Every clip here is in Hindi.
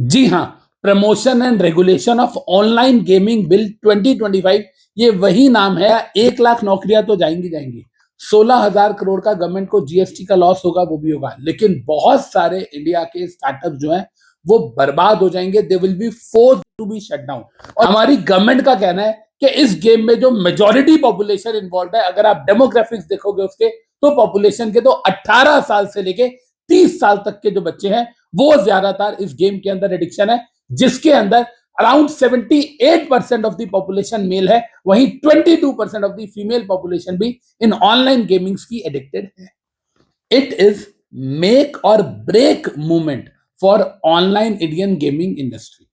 जी हाँ, promotion and regulation of online gaming bill 2025 ये वही नाम है। 1 लाख नौकरियां तो जाएंगी जाएंगी, 16,000 करोड़ का गवर्नमेंट को जीएसटी का लॉस होगा, वो भी होगा, लेकिन बहुत सारे इंडिया के स्टार्टअप जो हैं वो बर्बाद हो जाएंगे। They will be forced to be shut down. और हमारी गवर्नमेंट का कहना है कि इस गेम में जो मेजोरिटी पॉपुलेशन इन्वॉल्व है, अगर आप डेमोग्राफिक्स देखोगे उसके, तो पॉपुलेशन के तो 18 साल से लेके 30 साल तक के जो बच्चे हैं वो ज्यादातर इस गेम के अंदर एडिक्शन है, जिसके अंदर around 78% of the population male है, वहीं 22% ऑफ द फीमेल पॉपुलेशन भी इन ऑनलाइन गेमिंग्स की एडिक्टेड है। इट इज मेक और break movement for online Indian gaming industry.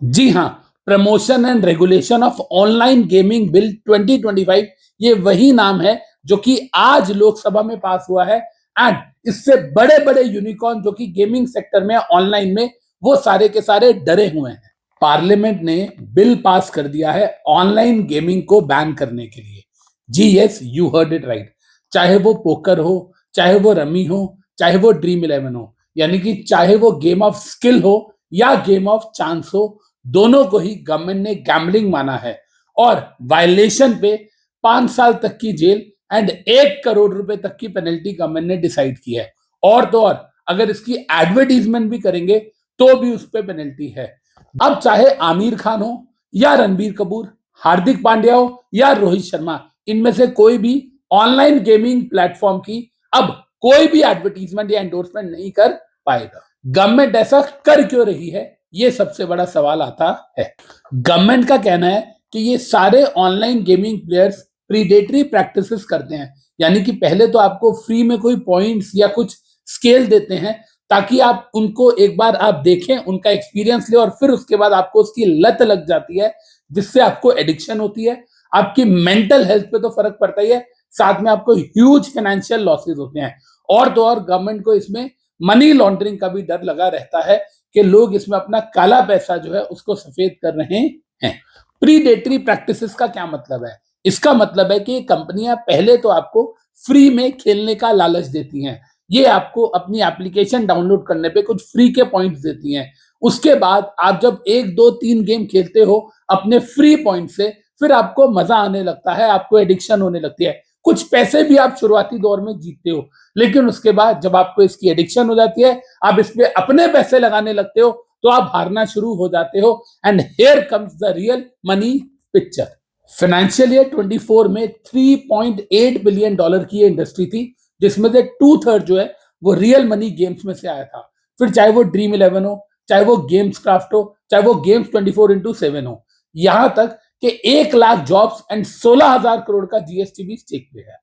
जी हाँ, promotion and regulation of online gaming bill 2025 ये वही नाम है जो कि आज लोकसभा में पास हुआ है। एंड इससे बड़े बड़े यूनिकॉर्न जो कि गेमिंग सेक्टर में ऑनलाइन में, वो सारे के सारे डरे हुए हैं। पार्लियामेंट ने बिल पास कर दिया है ऑनलाइन गेमिंग को बैन करने के लिए। जी yes, you heard it right. चाहे वो पोकर हो, चाहे वो रमी हो, चाहे वो ड्रीम 11 हो, यानी कि चाहे वो गेम ऑफ स्किल हो या गेम ऑफ चांस हो, दोनों को ही गवर्नमेंट ने गैम्बलिंग माना है। और वायलेशन पे 5 साल तक की जेल एंड 1 करोड़ रुपए तक की पेनल्टी गवर्नमेंट ने डिसाइड की है। और तो और अगर इसकी एडवर्टीजमेंट भी करेंगे तो भी उस पर पेनल्टी है। अब चाहे आमिर खान हो या रणबीर कपूर, हार्दिक पांड्या हो या रोहित शर्मा, इनमें से कोई भी ऑनलाइन गेमिंग प्लेटफॉर्म की अब कोई भी एडवर्टीजमेंट या एंडोर्समेंट नहीं कर पाएगा। गवर्नमेंट ऐसा कर क्यों रही है, ये सबसे बड़ा सवाल आता है। गवर्नमेंट का कहना है कि ये सारे online gaming players predatory practices करते हैं, यानी कि पहले तो आपको फ्री में कोई पॉइंट्स या कुछ स्केल देते हैं ताकि आप उनको एक बार आप देखें, उनका एक्सपीरियंस ले, और फिर उसके बाद आपको उसकी लत लग जाती है, जिससे आपको एडिक्शन होती है। आपकी मेंटल हेल्थ पे तो फर्क पड़ता ही है, साथ में आपको ह्यूज फाइनेंशियल लॉसेस होते हैं। और तो और गवर्नमेंट को इसमें मनी लॉन्ड्रिंग का भी डर लगा रहता है कि लोग इसमें अपना काला पैसा जो है उसको सफेद कर रहे हैं। प्रीडेटरी प्रैक्टिसेस का क्या मतलब है? इसका मतलब है कि कंपनियां पहले तो आपको फ्री में खेलने का लालच देती हैं। ये आपको अपनी एप्लीकेशन डाउनलोड करने पे कुछ फ्री के पॉइंट्स देती हैं। उसके बाद आप जब 1 2 3 गेम खेलते हो अपने फ्री पॉइंट से, फिर आपको मजा आने लगता है, आपको एडिक्शन होने लगती है। कुछ पैसे भी आप शुरुआती दौर में जीतते हो, लेकिन उसके बाद जब आपको इसकी एडिक्शन हो जाती है, आप इस पे अपने पैसे लगाने लगते हो, तो आप हारना शुरू हो जाते हो। And here comes the real money picture. Financial year 24 में $3.8 बिलियन की इंडस्ट्री थी, जिसमें से 2/3 जो है वो रियल मनी गेम्स में से आया था। फिर चाहे वो ड्रीम 11 हो, चाहे वो गेम्स क्राफ्ट हो, चाहे वो गेम्स 24x7 हो, यहां तक कि 1 लाख जॉब्स एंड 16,000 करोड़ का जीएसटी भी स्टेक पे है।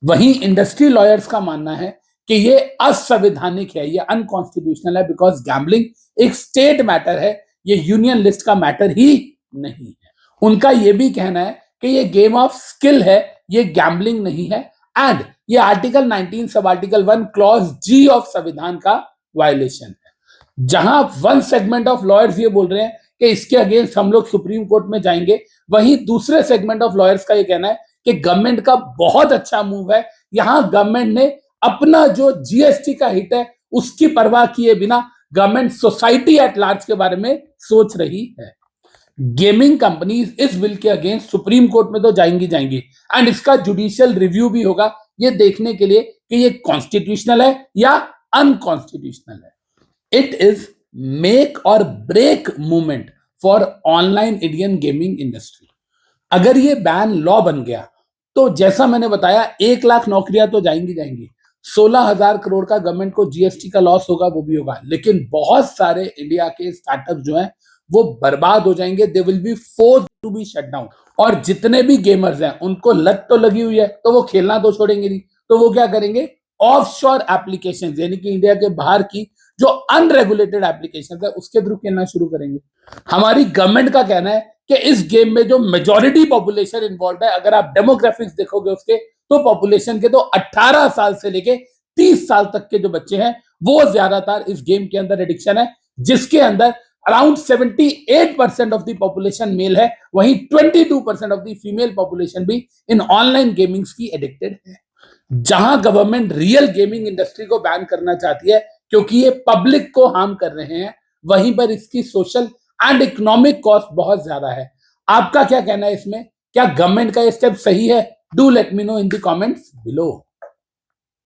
वहीं इंडस्ट्री लॉयर्स का मानना है कि ये असंवैधानिक है, ये अनकॉन्स्टिट्यूशनल है, बिकॉज गैम्बलिंग एक स्टेट मैटर है, ये यूनियन लिस्ट का मैटर ही नहीं है। उनका ये भी कहना है कि ये गेम ऑफ स्किल है, ये गैम्बलिंग नहीं है। एंड ये article 19 sub article 1 clause ji of संविधान का वायलेशन है। जहां वन सेगमेंट ऑफ लॉयर्स ये बोल रहे हैं कि इसके अगेंस्ट हम लोग सुप्रीम कोर्ट में जाएंगे, वहीं दूसरे सेगमेंट ऑफ लॉयर्स का ये कहना है कि गवर्नमेंट का बहुत अच्छा मूव है। यहां गवर्नमेंट ने अपना जो जीएसटी का हिट है उसकी परवाह किए बिना गवर्नमेंट सोसाइटी एट लार्ज के बारे में सोच रही है। गेमिंग कंपनीज इस बिल के अगेंस्ट सुप्रीम कोर्ट में तो जाएंगी जाएंगी, एंड इसका जुडिशियल रिव्यू भी होगा, ये देखने के लिए कि ये कॉन्स्टिट्यूशनल है या अनकॉन्स्टिट्यूशनल है। इट इज मेक और break movement for online Indian gaming industry. अगर ये बैन लॉ बन गया तो जैसा मैंने बताया 1 लाख नौकरियां तो जाएंगी जाएंगी, 16,000 करोड़ का गवर्नमेंट को जीएसटी का लॉस होगा, वो भी होगा, लेकिन बहुत सारे इंडिया के स्टार्टअप जो हैं वो बर्बाद हो जाएंगे। They will be forced to be shut down. और जितने भी गेमर्स हैं उनको लत तो लगी हुई है, तो वो खेलना तो छोड़ेंगे नहीं, तो वो क्या करेंगे, ऑफशोर एप्लीकेशन यानी कि इंडिया के बाहर की जो अनरेगुलेटेड एप्लीकेशन है उसके थ्रू खेलना शुरू करेंगे। हमारी गवर्नमेंट का कहना है कि इस गेम में जो मेजोरिटी पॉपुलेशन इन्वॉल्व है, अगर आप डेमोग्राफिक्स देखोगे उसके, तो पॉपुलेशन के तो 18 साल से लेके 30 साल तक के जो बच्चे हैं वो ज्यादातर इस गेम के अंदर एडिक्शन है, जिसके अंदर around 78% of the population male है, वहीं 22% ऑफ द फीमेल पॉपुलेशन भी इन ऑनलाइन गेमिंग्स की एडिक्टेड है। जहां गवर्नमेंट रियल गेमिंग इंडस्ट्री को बैन करना चाहती है क्योंकि ये पब्लिक को हार्म कर रहे हैं, वहीं पर इसकी सोशल एंड इकोनॉमिक कॉस्ट बहुत ज्यादा है। आपका क्या कहना है इसमें? क्या गवर्नमेंट का ये स्टेप सही है? Do let me know in the comments below.